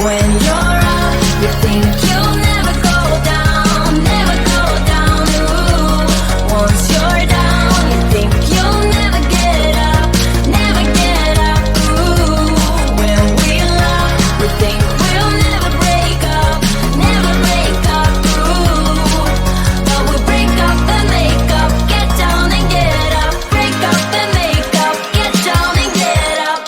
When you're up, you think you'll never go down, never go down. Ooh. Once you're down, you think you'll never get up, never get up. Ooh. When we love, we think we'll never break up, never break up. Ooh. But we break up and make up, get down and get up, break up and make up, get down and get up.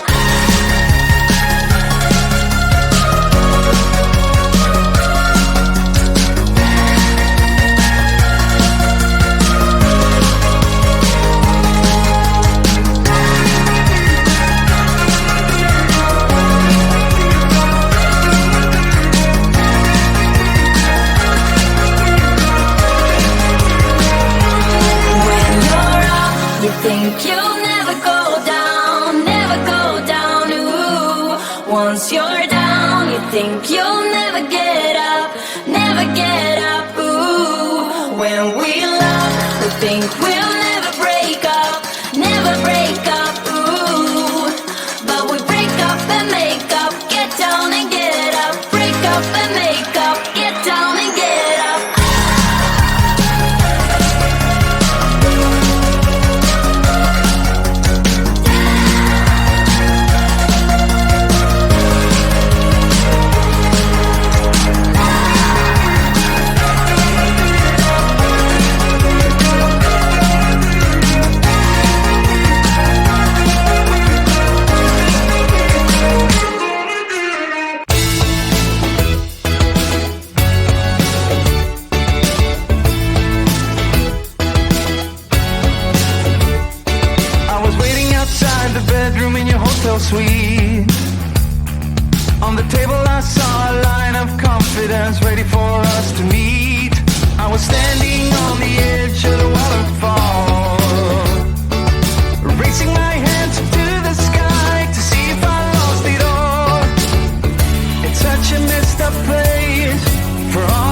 When you're up, you think you'll never go down, never go down. Ooh. Once you're down, you think you'll never get up, never get up. Ooh. When we love, we think we'll never break up, never break up. Ooh. But we break up and make up, get down and get up, break up and make up, get down and get up. I was waiting outside the bedroom in your hotel suite. On the table I saw a line of confidence ready for us to meet. I was standing on the edge of the waterfall, raising my hands to the sky to see if I lost it all. It's such a messed up place for all